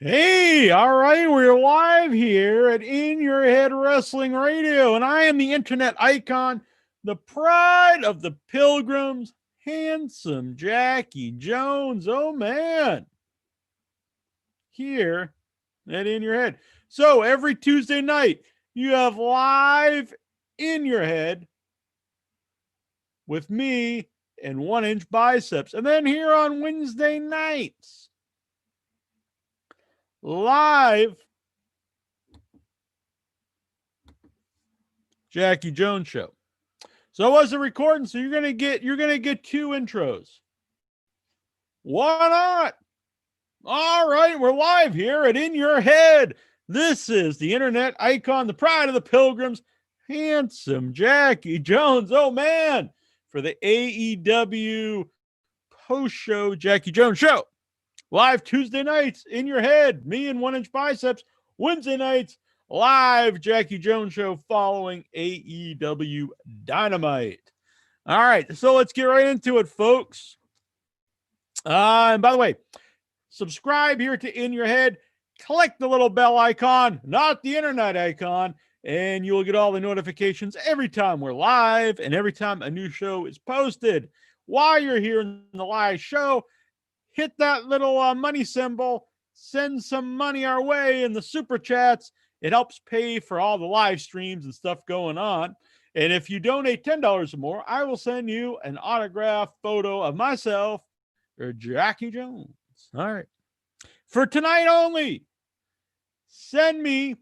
Hey, all right, we're live here at In Your Head Wrestling Radio, and I am the internet icon, the pride of the pilgrims, handsome Jackie Jones. Oh, man, here at In Your Head. So every Tuesday night, you have live In Your Head with me and 1 inch biceps. And then here on Wednesday nights, live Jackie Jones show. So I wasn't recording, so you're gonna get two intros. Why not? All right, we're live here at In Your Head. This is the internet icon, the pride of the pilgrims, handsome Jackie Jones. Oh man, for the AEW post-show Jackie Jones show. Live Tuesday nights, In Your Head, me and 1 inch biceps. Wednesday nights, live Jackie Jones show following AEW Dynamite. All right, so let's get right into it, folks. And by the way, subscribe here to In Your Head. Click the little bell icon, not the internet icon, and you'll get all the notifications every time we're live and every time a new show is posted. While you're here in the live show, hit that little money symbol, send some money our way in the super chats. It helps pay for all the live streams and stuff going on. And if you donate $10 or more, I will send you an autographed photo of myself or Jackie Jones. All right. For tonight only, send me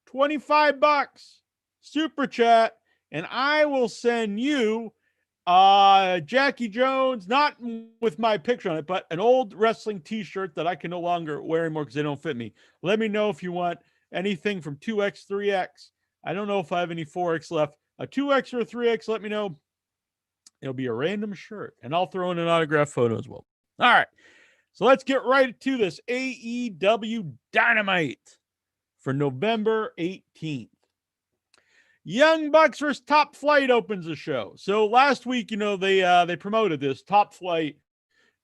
$25 super chat, and I will send you Jackie Jones, not with my picture on it, but an old wrestling t-shirt that I can no longer wear anymore because they don't fit me. Let me know if you want anything from 2X, 3X. I don't know if I have any 4X left. A 2X or a 3X, let me know. It'll be a random shirt, and I'll throw in an autograph photo as well. All right, so let's get right to this AEW Dynamite for November 18th. Young Bucks versus Top Flight opens the show. So last week, they promoted this Top Flight,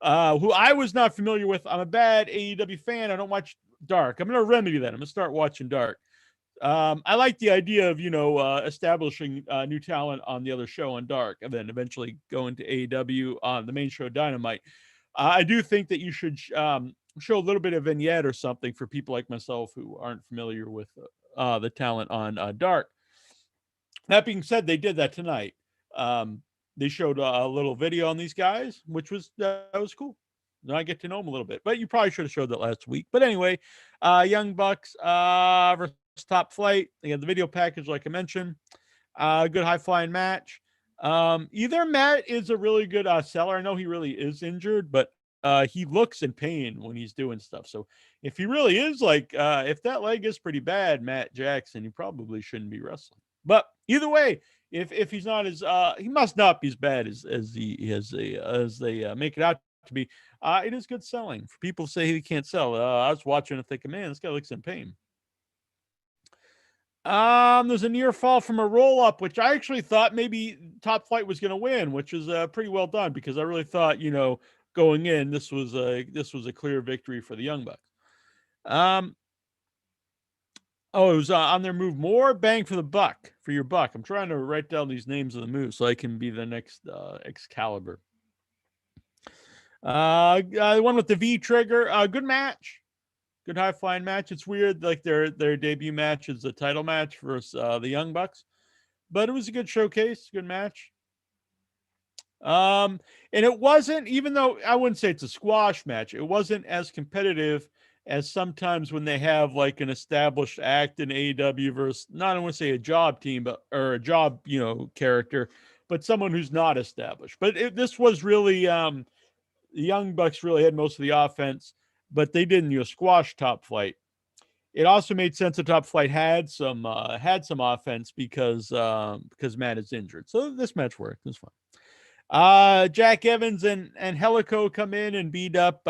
who I was not familiar with. I'm a bad AEW fan. I don't watch Dark. I'm going to remedy that. I'm going to start watching Dark. I like the idea of establishing new talent on the other show on Dark, and then eventually going to AEW on the main show Dynamite. I do think that you should show a little bit of vignette or something for people like myself who aren't familiar with the talent on Dark. That being said, they did that tonight. They showed a little video on these guys, which was cool. Now I get to know them a little bit, but you probably should have showed that last week. But anyway, Young Bucks versus Top Flight. They got the video package, like I mentioned. Good high flying match. Either Matt is a really good seller. I know he really is injured, but he looks in pain when he's doing stuff. So if he really is if that leg is pretty bad, Matt Jackson, he probably shouldn't be wrestling. But either way, if he's not as he must not be as bad as they make it out to be. It is good selling. For people who say he can't sell, I was watching and thinking, man, this guy looks in pain. There's a near fall from a roll up, which I actually thought maybe Top Flight was going to win, which is pretty well done because I really thought, going in, this was a clear victory for the Young Bucks. It was on their move. More bang for the buck, for your buck. I'm trying to write down these names of the moves so I can be the next Excalibur. The one with the V trigger. Good match. Good high flying match. It's weird, like their debut match is a title match versus the Young Bucks, but it was a good showcase, good match. And it wasn't, even though I wouldn't say it's a squash match, it wasn't as competitive as sometimes when they have like an established act in AEW versus, not I want to say a job team, or a job character, but someone who's not established. But this was really the Young Bucks really had most of the offense, but they didn't squash Top Flight. It also made sense that Top Flight had some offense because Matt is injured. So this match worked. It was fun. Jack Evans and Helico come in and beat up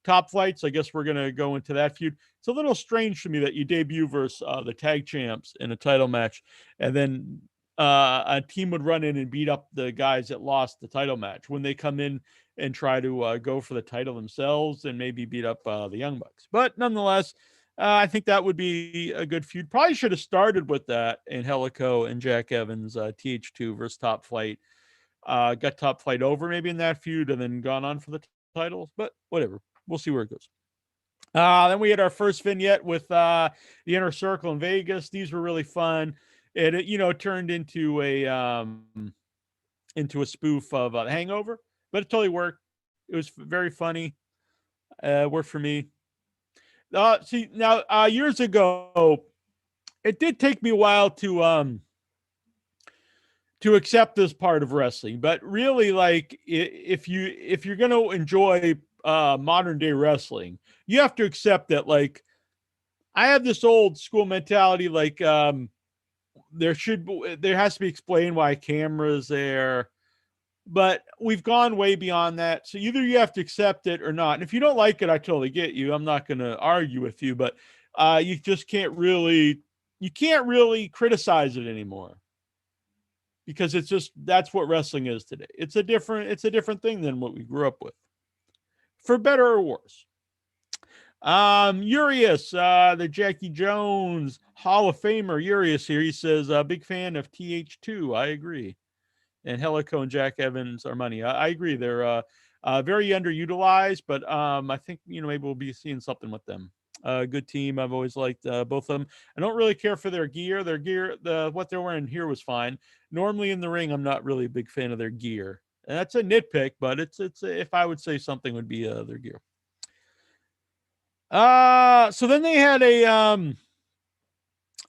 Top Flight. So I guess we're gonna go into that feud. It's a little strange to me that you debut versus the tag champs in a title match, and then a team would run in and beat up the guys that lost the title match when they come in and try to go for the title themselves and maybe beat up the Young Bucks. But nonetheless, I think that would be a good feud. Probably should have started with that in Helico and Jack Evans, TH2 versus Top Flight. Got Top Flight over maybe in that feud and then gone on for the titles, but whatever. We'll see where it goes. Then we had our first vignette with the Inner Circle in Vegas. These were really fun. It turned into a spoof of The Hangover, but it totally worked. It was very funny. Worked for me. See now, years ago, it did take me a while to accept this part of wrestling, but really, like, if you're going to enjoy modern day wrestling, you have to accept that, like, I have this old school mentality, like, there has to be explained why camera's there, but we've gone way beyond that. So either you have to accept it or not. And if you don't like it, I totally get you. I'm not going to argue with you, but you just can't really criticize it anymore, because that's what wrestling is today. It's a different thing than what we grew up with, for better or worse. Urias, the Jackie Jones Hall of Famer, Urias here. He says, big fan of TH2. I agree. And Helico and Jack Evans are money. I agree. They're very underutilized, but I think, maybe we'll be seeing something with them. Good team. I've always liked both of them. I don't really care for their gear. What they're wearing here was fine. Normally in the ring, I'm not really a big fan of their gear. And that's a nitpick, but it's if I would say something would be their gear. So then they had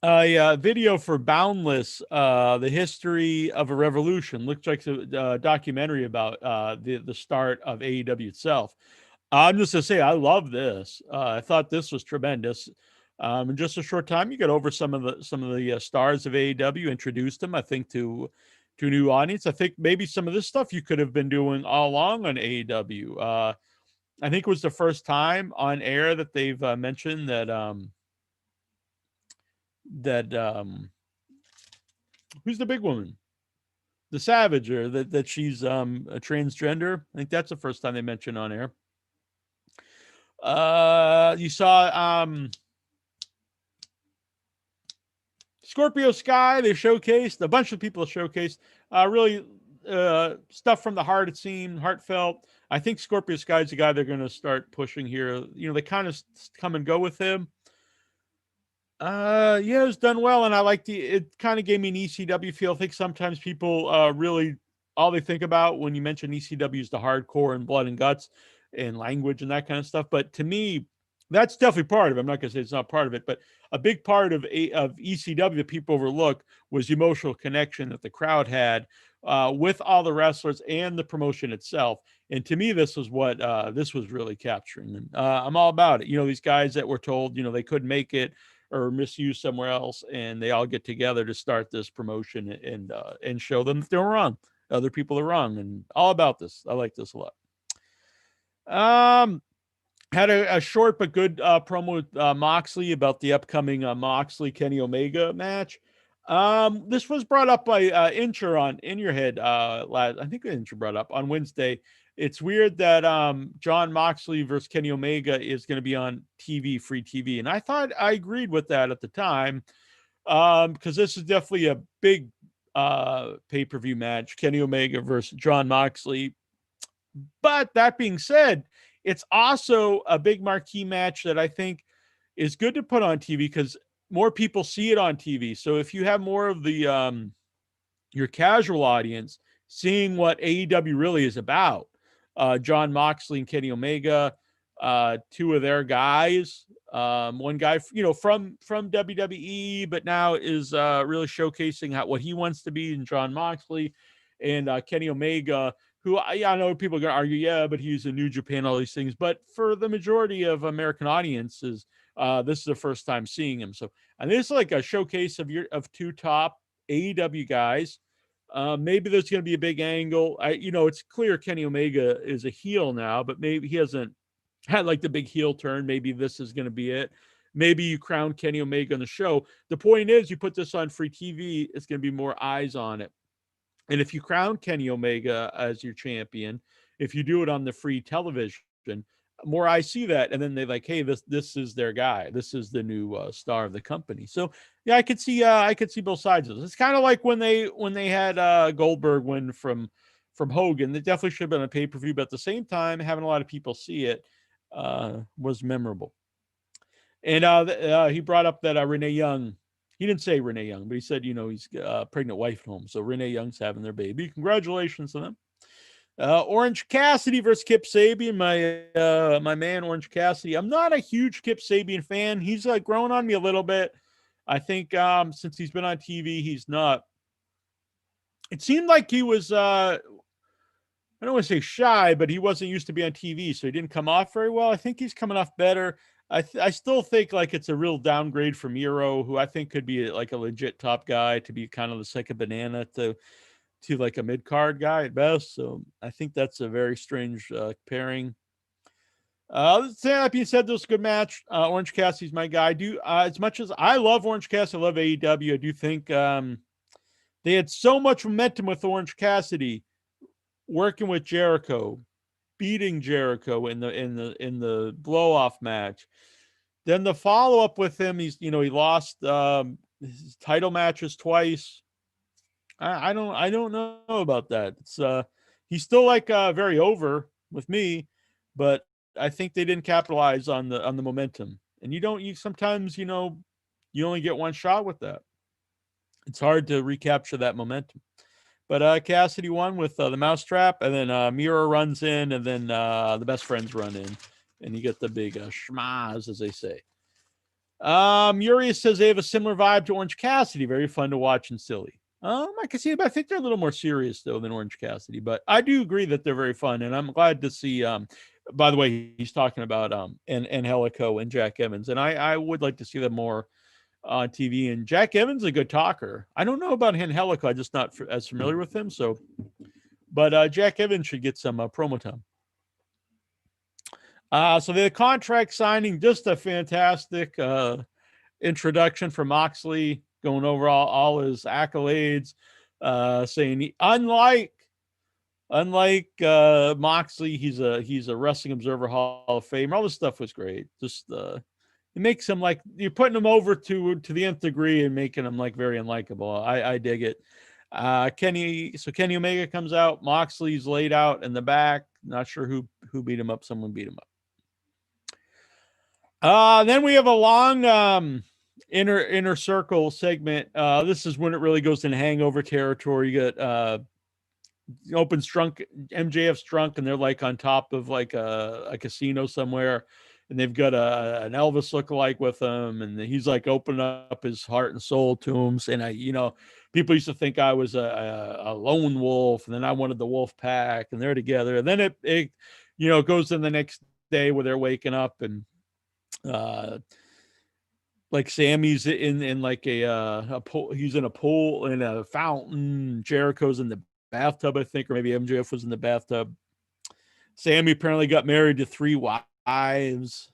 a video for Boundless, the history of a revolution. Looks like a documentary about the start of AEW itself. I'm just to say, I love this. I thought this was tremendous. In just a short time, you got over some of the stars of AEW, introduced them, I think, to a new audience. I think maybe some of this stuff you could have been doing all along on AEW. I think it was the first time on air that they've mentioned that who's the big woman, the Savage, or that she's a transgender. I think that's the first time they mentioned on air. You saw Scorpio Sky. They showcased a bunch of people. Showcased really stuff from the heart. It seemed heartfelt. I think Scorpio Sky is the guy they're going to start pushing here. They kind of come and go with him. Yeah, it was done well, and I liked it kind of gave me an ECW feel. I think sometimes people really all they think about when you mention ECW is the hardcore and blood and guts and language and that kind of stuff. But to me, that's definitely part of it. I'm not going to say it's not part of it, but a big part of ECW that people overlook was the emotional connection that the crowd had with all the wrestlers and the promotion itself. And to me, this was what this was really capturing. And I'm all about it. These guys that were told, they couldn't make it or misused somewhere else, and they all get together to start this promotion and show them that they're wrong. Other people are wrong, and all about this. I like this a lot. Had a short but good promo with Moxley about the upcoming Moxley Kenny Omega match. This was brought up by Incher on In Your Head. I think Incher brought up on Wednesday. It's weird that John Moxley versus Kenny Omega is going to be on TV, free TV. And I thought I agreed with that at the time, because this is definitely a big pay-per-view match, Kenny Omega versus John Moxley. But that being said, it's also a big marquee match that I think is good to put on TV because more people see it on TV. So if you have more of the your casual audience seeing what AEW really is about, John Moxley and Kenny Omega, two of their guys, one guy from WWE, but now is really showcasing what he wants to be in John Moxley, and Kenny Omega, who I know people are going to argue, yeah, but he's in New Japan, all these things. But for the majority of American audiences, this is the first time seeing him. So, and this is like a showcase of two top AEW guys. Maybe there's going to be a big angle. It's clear Kenny Omega is a heel now, but maybe he hasn't had like the big heel turn. Maybe this is going to be it. maybe you crown Kenny Omega on the show. The point is, you put this on free TV, it's going to be more eyes on it. And if you crown Kenny Omega as your champion, if you do it on the free television, more eyes see that, and then they're like, "Hey, this is their guy. This is the new star of the company." So yeah, I could see both sides of this. It's kind of like when they had Goldberg win from Hogan. They definitely should have been a pay-per-view, but at the same time, having a lot of people see it was memorable. And he brought up that Renee Young. He didn't say Renee Young, but he said, he's pregnant wife at home. So Renee Young's having their baby. Congratulations to them. Orange Cassidy versus Kip Sabian, my man Orange Cassidy. I'm not a huge Kip Sabian fan. He's grown on me a little bit. I think since he's been on TV, he's not. It seemed like he was, I don't want to say shy, but he wasn't used to be on TV, so he didn't come off very well. I think he's coming off better. I still think like it's a real downgrade from Miro, who I think could be like a legit top guy, to be kind of the second banana to like a mid-card guy at best. So I think that's a very strange pairing. That being said, this was a good match. Orange Cassidy's my guy. As much as I love Orange Cassidy, I love AEW, I do think they had so much momentum with Orange Cassidy working with Jericho, beating Jericho in the blow-off match. Then the follow-up with him, he lost his title matches twice. I don't know about that. It's he's still very over with me, but I think they didn't capitalize on the momentum. And you sometimes you only get one shot with that. It's hard to recapture that momentum. But Cassidy won with the mousetrap, and then Mira runs in, and then the best friends run in, and you get the big schmaz, as they say. Urias says they have a similar vibe to Orange Cassidy, very fun to watch and silly. I can see it, but I think they're a little more serious though than Orange Cassidy. But I do agree that they're very fun, and I'm glad to see. By the way, he's talking about Angelico and Jack Evans, and I would like to see them more on TV. And Jack Evans is a good talker. I don't know about Angelico. I'm just not as familiar with him. So, but Jack Evans should get some promo time. So the contract signing, just a fantastic introduction for Moxley, going over all his accolades, saying unlike Moxley, he's a Wrestling Observer Hall of Fame. All this stuff was great. Just it makes him you're putting him over to the nth degree and making him very unlikable. I dig it. Kenny Omega comes out. Moxley's laid out in the back. Not sure who beat him up. Someone beat him up. Then we have a long inner circle segment. This is when it really goes in hangover territory. You got Open's drunk, MJF's drunk, and they're on top of a casino somewhere, and they've got an Elvis lookalike with them, and he's opening up his heart and soul to him. And people used to think I was a lone wolf, and then I wanted the wolf pack, and they're together. And then it goes in the next day where they're waking up, and Sammy's in a pool. He's in a pool in a fountain. Jericho's in the bathtub, I think, or maybe MJF was in the bathtub. Sammy apparently got married to 3 wives.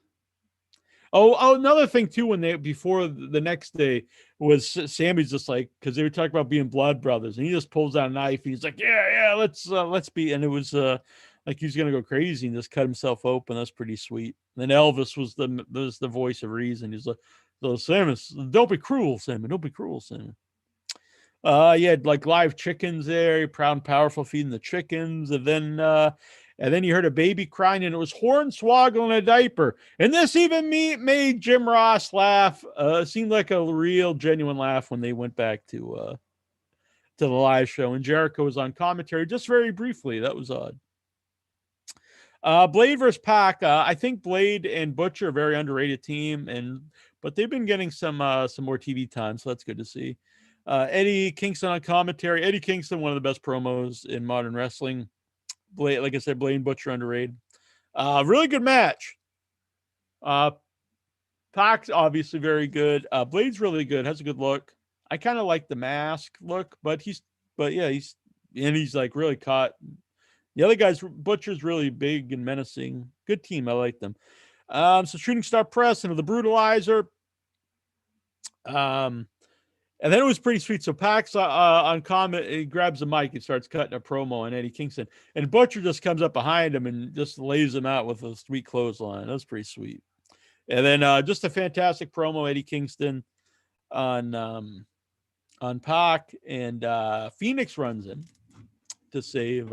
Oh, another thing too, before the next day was Sammy's just because they were talking about being blood brothers, and he just pulls out a knife and he's like, yeah, let's be. And it was he's gonna go crazy and just cut himself open. That's pretty sweet. And then Elvis was the voice of reason. He's like, so Sammy, don't be cruel, Sammy. Don't be cruel, Sammy. You had live chickens there, proud and powerful feeding the chickens, and then you heard a baby crying, and it was Hornswoggle in a diaper. And this even made Jim Ross laugh. It seemed like a real genuine laugh when they went back to the live show, and Jericho was on commentary just very briefly. That was odd. Blade versus Pac. I think Blade and Butcher are a very underrated team, but they've been getting some more TV time, so that's good to see. Eddie Kingston on commentary. Eddie Kingston, one of the best promos in modern wrestling. Blade, like I said, Blade and Butcher underrated. Really good match. Pac's obviously very good. Blade's really good. Has a good look. I kind of like the mask look, but he's really caught. The other guys, Butcher's really big and menacing. Good team. I like them. So shooting star press into the brutalizer. And then it was pretty sweet. So Pax on comment, he grabs the mic and starts cutting a promo on Eddie Kingston. And Butcher just comes up behind him and just lays him out with a sweet clothesline. That was pretty sweet. And then just a fantastic promo, Eddie Kingston on Pac, and Phoenix runs in to save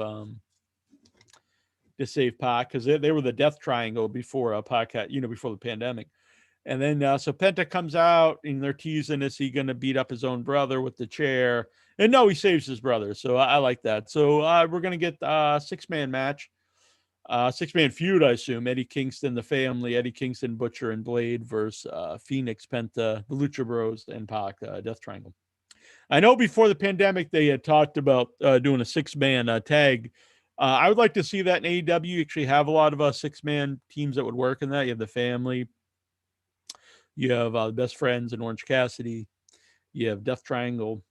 Pac, because they were the death triangle before Pac had, before the pandemic. And then so Penta comes out and they're teasing, is he going to beat up his own brother with the chair? And no, he saves his brother. So I like that. So we're going to get a 6-man match, 6-man feud, I assume. Eddie Kingston, the family, Eddie Kingston, Butcher, and Blade versus Phoenix, Penta, the Lucha Bros, and Pac, Death Triangle. I know before the pandemic they had talked about doing a 6-man tag. I would like to see that in AEW. You actually have a lot of 6-man teams that would work in that. You have the family. You have the Best Friends and Orange Cassidy. You have Death Triangle.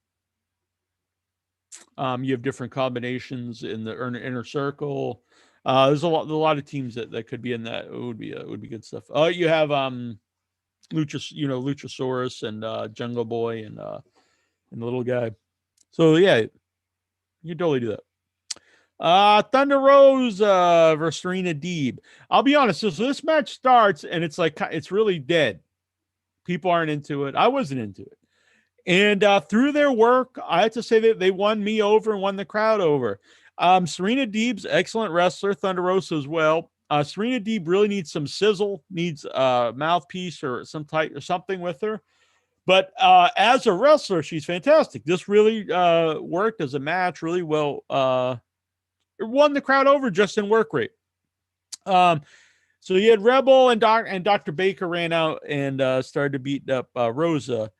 You have different combinations in the inner circle. There's a lot of teams that could be in that. It would be good stuff. You have Luchasaurus and Jungle Boy and the little guy. So yeah, you can totally do that. Thunder Rose versus Serena Deeb. I'll be honest. So this match starts and it's like it's really dead. People aren't into it. I wasn't into it. And through their work, I have to say that they won me over and won the crowd over. Serena Deeb's excellent wrestler, Thunder Rosa as well. Serena Deeb really needs some sizzle, needs a mouthpiece or something with her. But as a wrestler, she's fantastic. This really worked as a match really well. It won the crowd over just in work rate. So you had Rebel and Dr. Baker ran out and started to beat up Rosa.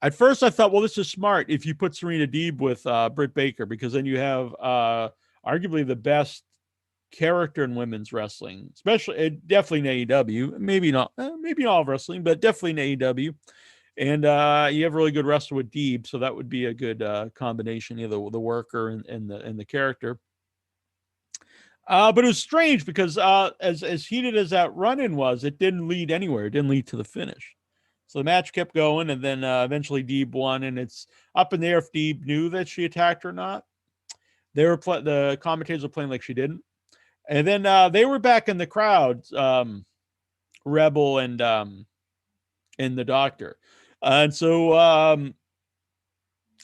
At first, I thought, well, this is smart if you put Serena Deeb with Britt Baker, because then you have arguably the best character in women's wrestling, especially definitely in AEW. Maybe not all of wrestling, but definitely in AEW. And you have a really good wrestler with Deeb, so that would be a good combination, the worker and the character. But it was strange because as heated as that run-in was, it didn't lead anywhere. It didn't lead to the finish. So the match kept going, and then eventually Deeb won, and it's up in the air if Deeb knew that she attacked or not. The commentators were playing like she didn't. And then they were back in the crowd, Rebel and the Doctor. And so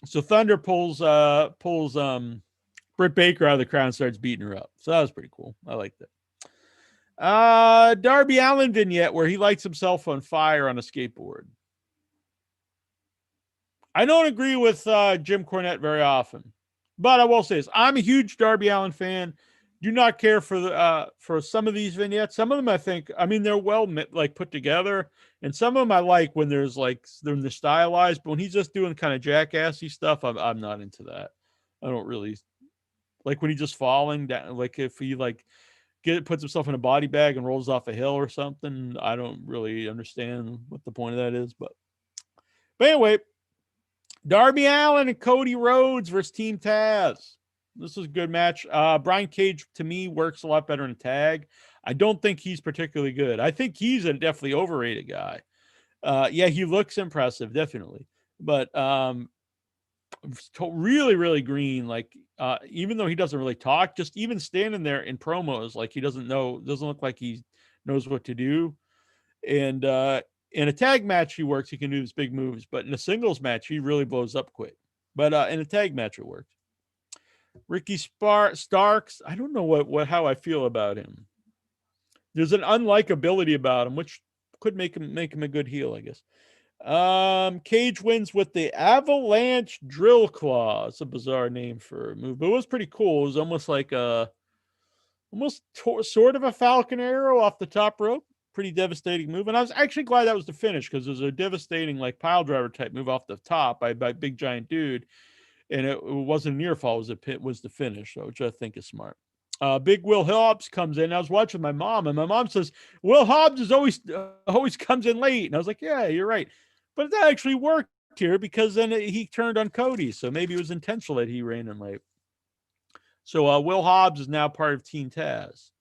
Thunder pulls Britt Baker out of the crowd and starts beating her up. So that was pretty cool. I liked it. Darby Allin vignette where he lights himself on fire on a skateboard. I don't agree with Jim Cornette very often, but I will say this: I'm a huge Darby Allin fan. Do not care for some of these vignettes. Some of them I think, they're well put together, and some of them I like when they're stylized. But when he's just doing kind of jackassy stuff, I'm not into that. I don't really like when he's just falling down. Like if he puts himself in a body bag and rolls off a hill or something. I don't really understand what the point of that is, but anyway, Darby Allin and Cody Rhodes versus Team Taz. This was a good match. Brian Cage to me works a lot better in a tag. I don't think he's particularly good. I think he's a definitely overrated guy. Yeah, he looks impressive, definitely, but really, really green. Even though he doesn't really talk, just even standing there in promos, like he doesn't look like he knows what to do. And in a tag match, he works. He can do these big moves, but in a singles match, he really blows up quick. But in a tag match, it worked. Ricky Starks, I don't know how I feel about him. There's an unlikability about him, which could make him a good heel, I guess. Cage wins with the Avalanche Drill Claw. It's a bizarre name for a move, but it was pretty cool. It was almost like sort of a Falcon Arrow off the top rope. Pretty devastating move, and I was actually glad that was the finish, because there's a devastating pile driver type move off the top by big giant dude, and it wasn't a near fall. It was the finish, which I think is smart. Big Will Hobbs comes in. I was watching my mom, and my mom says Will Hobbs is always comes in late, and I was like, yeah, you're right. But that actually worked here, because then he turned on Cody. So maybe it was intentional that he ran in late. So Will Hobbs is now part of Team Taz.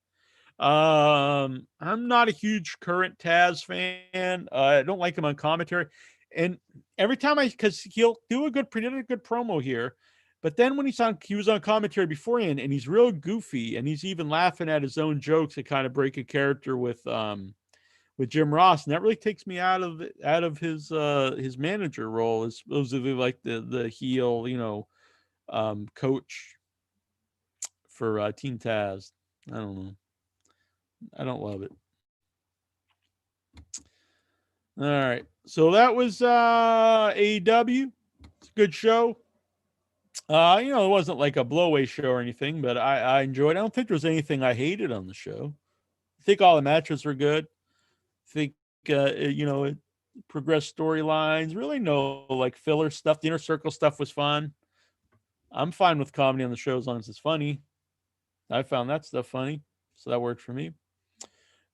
I'm not a huge current Taz fan. I don't like him on commentary, and every time because he'll do a good promo here, but then when he was on commentary beforehand, and he's real goofy, and he's even laughing at his own jokes that kind of break a character with Jim Ross, and that really takes me out of his manager role as supposedly like the heel, coach for Team Taz. I don't know. I don't love it. All right. So that was AEW. It's a good show. It wasn't like a blowaway show or anything, but I enjoyed it. I don't think there was anything I hated on the show. I think all the matches were good. I think, it progressed storylines. Really no like filler stuff. The Inner Circle stuff was fun. I'm fine with comedy on the show as long as it's funny. I found that stuff funny. So that worked for me.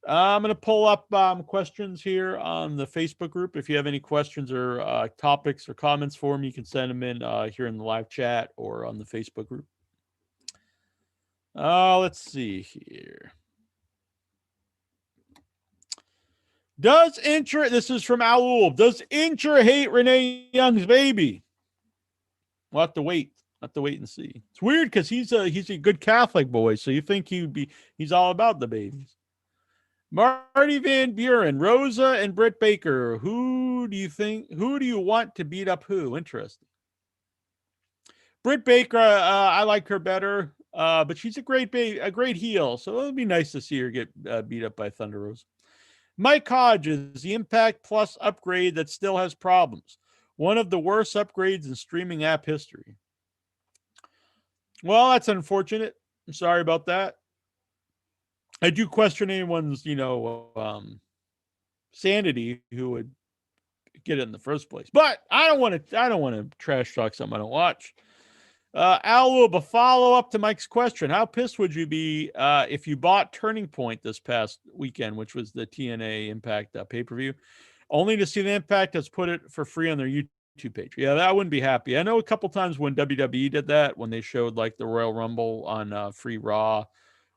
I'm going to pull up questions here on the Facebook group. If you have any questions or topics or comments for me, you can send them in here in the live chat or on the Facebook group. Let's see here. This is from Alul. Does Incher hate Renee Young's baby? We'll have to wait. And see. It's weird because he's a good Catholic boy, so you think he's all about the babies. Marty Van Buren, Rosa, and Britt Baker. Who do you want to beat up who? Interesting. Britt Baker, I like her better, but she's a great heel, so it'll be nice to see her get beat up by Thunder Rosa. Mike Hodges, the Impact Plus upgrade that still has problems. One of the worst upgrades in streaming app history. Well, that's unfortunate. I'm sorry about that. I do question anyone's, sanity who would get it in the first place. But I don't want to trash talk something I don't watch. Al, a follow-up to Mike's question. How pissed would you be if you bought Turning Point this past weekend, which was the TNA Impact pay-per-view, only to see the Impact has put it for free on their YouTube page? Yeah, I wouldn't be happy. I know a couple times when WWE did that, when they showed like the Royal Rumble on free Raw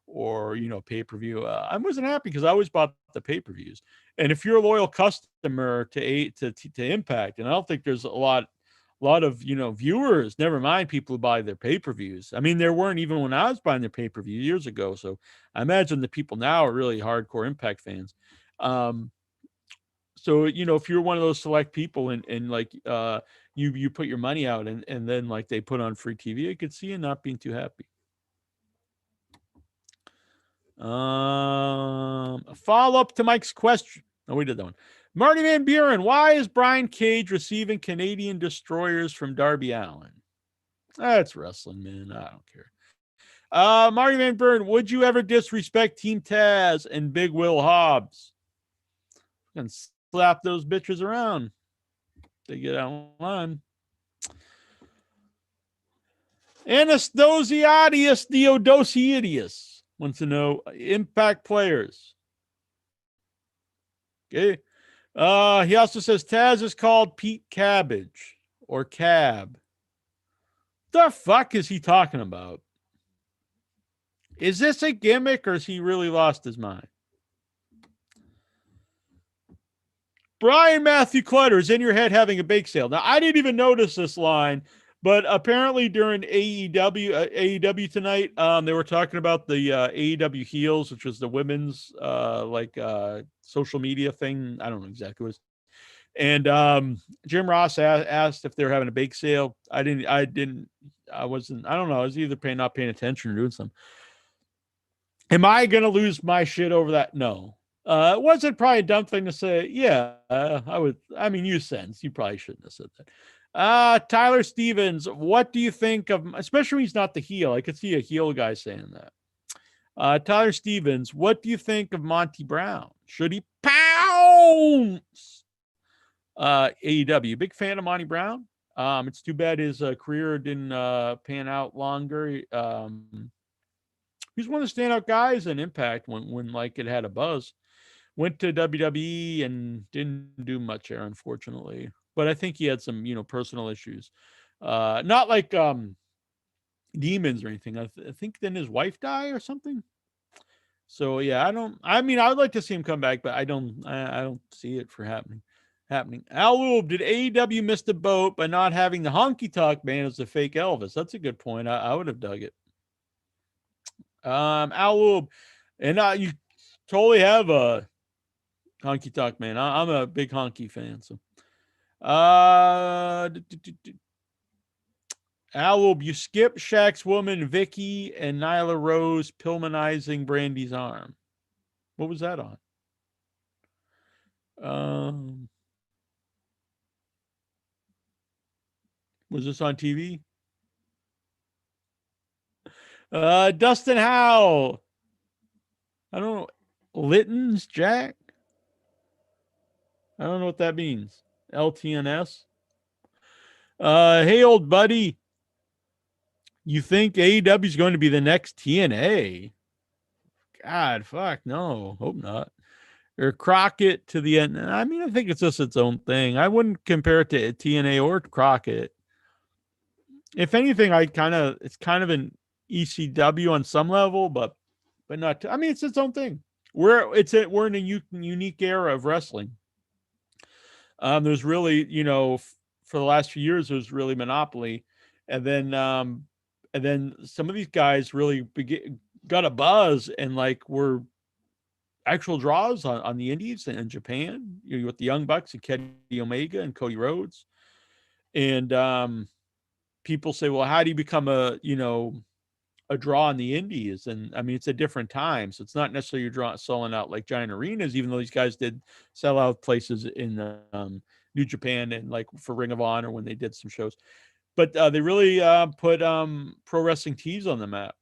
or, pay-per-view, I wasn't happy because I always bought the pay-per-views. And if you're a loyal customer to Impact, and I don't think there's a lot of viewers, never mind people who buy their pay-per-views. I mean, there weren't even when I was buying their pay-per-view years ago. So I imagine the people now are really hardcore Impact fans. So if you're one of those select people and like you put your money out and then like they put on free TV, I could see you not being too happy. A follow-up to Mike's question. Oh, we did that one. Marty Van Buren, why is Brian Cage receiving Canadian destroyers from Darby Allin? That's wrestling, man. I don't care. Marty Van Buren, would you ever disrespect Team Taz and Big Will Hobbs? And slap those bitches around. They get out of line. Anastasiadius Theodosidius wants to know Impact players. Okay. He also says Taz is called Pete Cabbage or Cab. The fuck is he talking about? Is this a gimmick or has he really lost his mind? Brian Matthew Clutter is in your head having a bake sale. Now, I didn't even notice this line, but apparently during AEW tonight, they were talking about the AEW Heels, which was the women's social media thing. I don't know exactly what it was. And Jim Ross asked if they were having a bake sale. I don't know. I was either not paying attention or doing something. Am I going to lose my shit over that? No. It wasn't probably a dumb thing to say. Yeah, I would. I mean, you sense you probably shouldn't have said that. Tyler Stevens, what do you think of, especially when he's not the heel? I could see a heel guy saying that. Tyler Stevens, what do you think of Monty Brown? Should he pounce? AEW, big fan of Monty Brown. It's too bad his career didn't pan out longer. He's one of the standout guys in Impact when like it had a buzz. Went to WWE and didn't do much there, unfortunately. But I think he had some, personal issues. Not like demons or anything. I think then his wife died or something. So yeah, I mean, I would like to see him come back, but I don't see it for happening. Al Lube, did AEW miss the boat by not having the honky tonk man as a fake Elvis? That's a good point. I would have dug it. Al Lube, and you totally have a honky tonk man. I'm a big honky fan. So, Al Lube, you skip Shaq's woman Vicky and Nyla Rose Pillmanizing Brandy's arm. What was that on? Was this on TV? Dustin Howe. I don't know. Litton's Jack? I don't know what that means. LTNS. Hey, old buddy. You think AEW is going to be the next TNA? God, fuck, no. Hope not. Or Crockett to the end. I mean, I think it's just its own thing. I wouldn't compare it to TNA or Crockett. If anything, it's kind of an ECW on some level, but not. I mean, it's its own thing. We're in a unique era of wrestling. There's really, for the last few years, there's really monopoly, and then some of these guys really got a buzz and like were actual draws on the indies in Japan. With the Young Bucks and Kenny Omega and Cody Rhodes, and people say, well, how do you become a draw in the indies? And I mean, it's a different time, so it's not necessarily you're selling out like giant arenas, even though these guys did sell out places in New Japan and like for Ring of Honor when they did some shows. But they really put pro wrestling tees on the map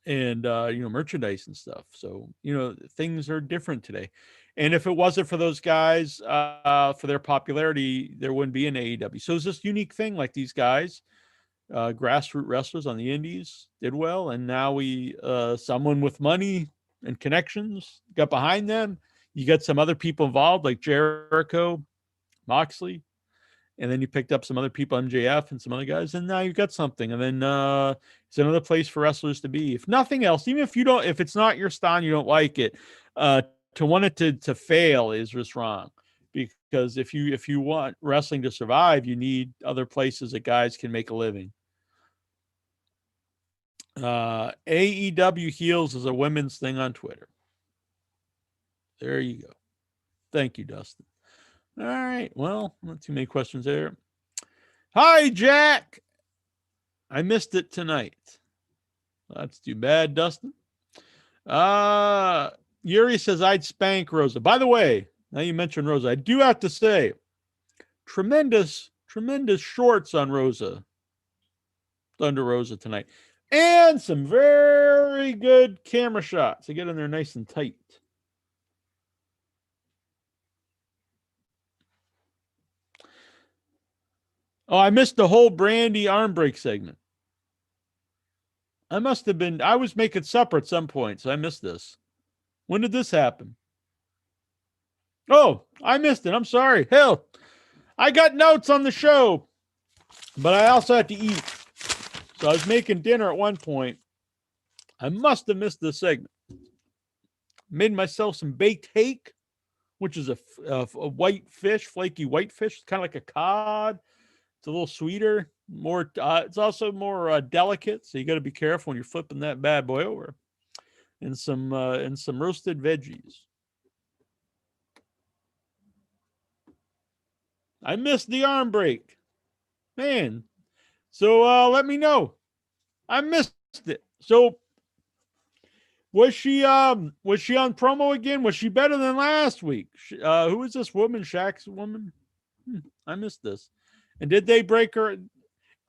and merchandise and stuff. So things are different today. And if it wasn't for those guys, for their popularity, there wouldn't be an AEW. So it's this unique thing, like these guys, grassroots wrestlers on the indies did well, and now someone with money and connections got behind them. You got some other people involved like Jericho, Moxley, and then you picked up some other people, MJF and some other guys, and now you've got something. And then it's another place for wrestlers to be. If nothing else, even if it's not your style, you don't like it, to want it to fail is just wrong. Because if you want wrestling to survive, you need other places that guys can make a living. AEW heels is a women's thing on Twitter. There you go. Thank you, Dustin. All right. Well, not too many questions there. Hi, Jack. I missed it tonight. That's too bad, Dustin. Yuri says I'd spank Rosa. By the way, now you mentioned Rosa, I do have to say, tremendous shorts on Rosa. Thunder Rosa tonight. And some very good camera shots. They get in there nice and tight. Oh, I missed the whole Brandy arm break segment. I was making supper at some point, so I missed this. When did this happen? Oh, I missed it. I'm sorry. Hell, I got notes on the show, but I also had to eat. So I was making dinner at one point. I must have missed this segment. Made myself some baked hake, which is a white fish, flaky white fish, kind of like a cod. It's a little sweeter, more. It's also more delicate, so you got to be careful when you're flipping that bad boy over. And some roasted veggies. I missed the arm break, man. So let me know. I missed it. So was she on promo again? Was she better than last week? Who is this woman? Shaq's woman? I missed this. And did they break her?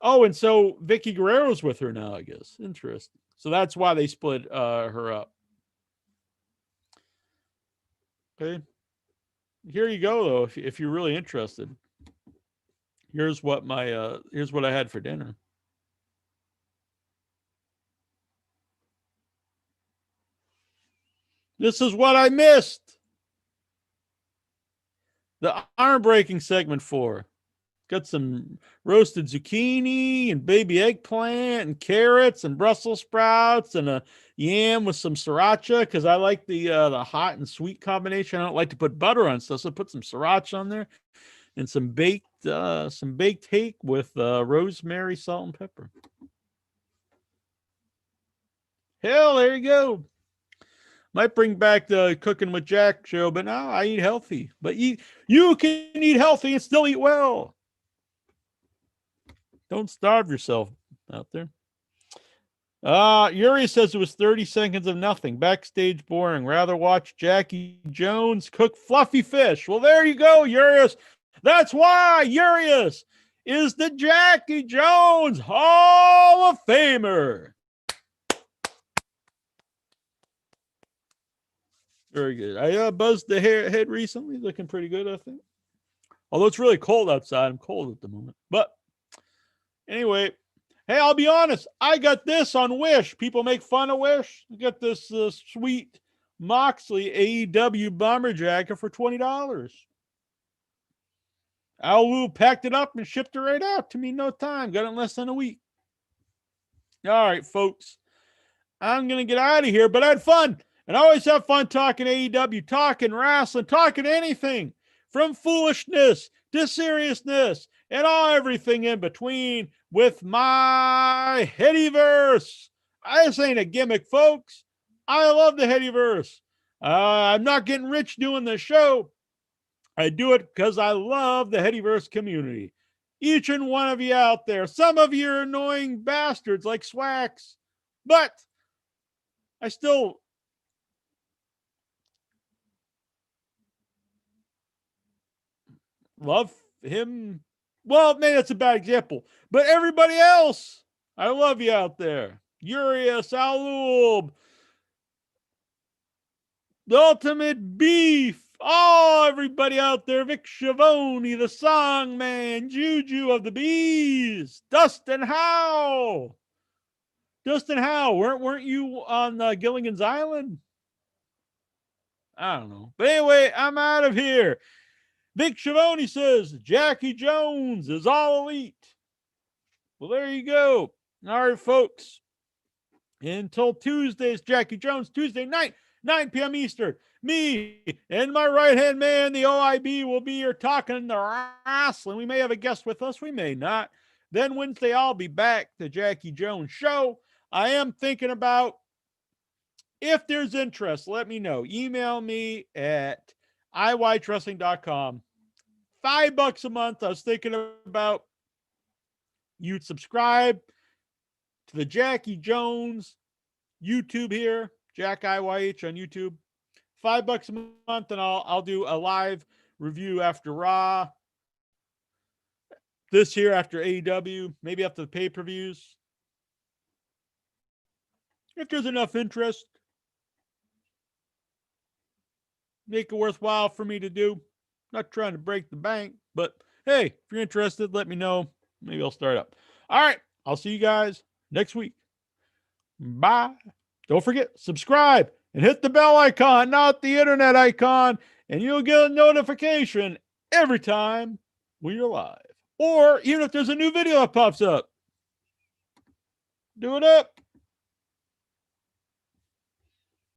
Oh, and so Vicky Guerrero's with her now, I guess. Interesting. So that's why they split her up. Okay. Here you go, though, if you're really interested. Here's what I had for dinner. This is what I missed. The arm breaking segment 4. Got some roasted zucchini and baby eggplant and carrots and Brussels sprouts and a yam with some sriracha because I like the hot and sweet combination. I don't like to put butter on stuff, so put some sriracha on there and some baked hake with rosemary, salt, and pepper. Hell, there you go. Might bring back the Cooking with Jack show, but no, I eat healthy. But you can eat healthy and still eat well. Don't starve yourself out there. Yuri says it was 30 seconds of nothing. Backstage boring. Rather watch Jackie Jones cook fluffy fish. Well, there you go, Urias. That's why Urias is the Jackie Jones Hall of Famer. Very good. I buzzed the head recently. Looking pretty good, I think. Although it's really cold outside. I'm cold at the moment. But anyway, hey, I'll be honest. I got this on Wish. People make fun of Wish. I got this sweet Moxley AEW bomber jacket for $20. Alu packed it up and shipped it right out to me in no time. Got it in less than a week. All right, folks. I'm going to get out of here, but I had fun. And I always have fun talking AEW, talking wrestling, talking anything from foolishness to seriousness and everything in between with my Headyverse. This ain't a gimmick, folks. I love the Headyverse. I'm not getting rich doing this show. I do it because I love the Headyverse community. Each and one of you out there. Some of you are annoying bastards like Swax, but I still love him. Well, maybe that's a bad example, but everybody else, I love you out there. Urias, Alub, the Ultimate Beef, everybody out there, Vic Schiavone, the Song Man, Juju of the Bees, Dustin Howe. Dustin Howe, weren't you on Gilligan's Island? I don't know. But anyway, I'm out of here. Vic Schiavone says Jackie Jones is all elite. Well, there you go. All right, folks. Until Tuesday's Jackie Jones, Tuesday night, 9 p.m. Eastern. Me and my right-hand man, the OIB, will be here talking the wrestling. We may have a guest with us. We may not. Then Wednesday, I'll be back, the Jackie Jones show. I am thinking about, if there's interest, let me know. Email me at iwatchwrestling.com. $5 a month. I was thinking about you'd subscribe to the Jackie Jones YouTube here, Jack IYH on YouTube. $5 a month, and I'll do a live review after Raw. This year after AEW, maybe after the pay-per-views. If there's enough interest, make it worthwhile for me to do. Not trying to break the bank, but hey, if you're interested, let me know. Maybe I'll start up. All right, I'll see you guys next week. Bye. Don't forget, subscribe and hit the bell icon, not the internet icon, and you'll get a notification every time we're live. Or even if there's a new video that pops up. Do it up.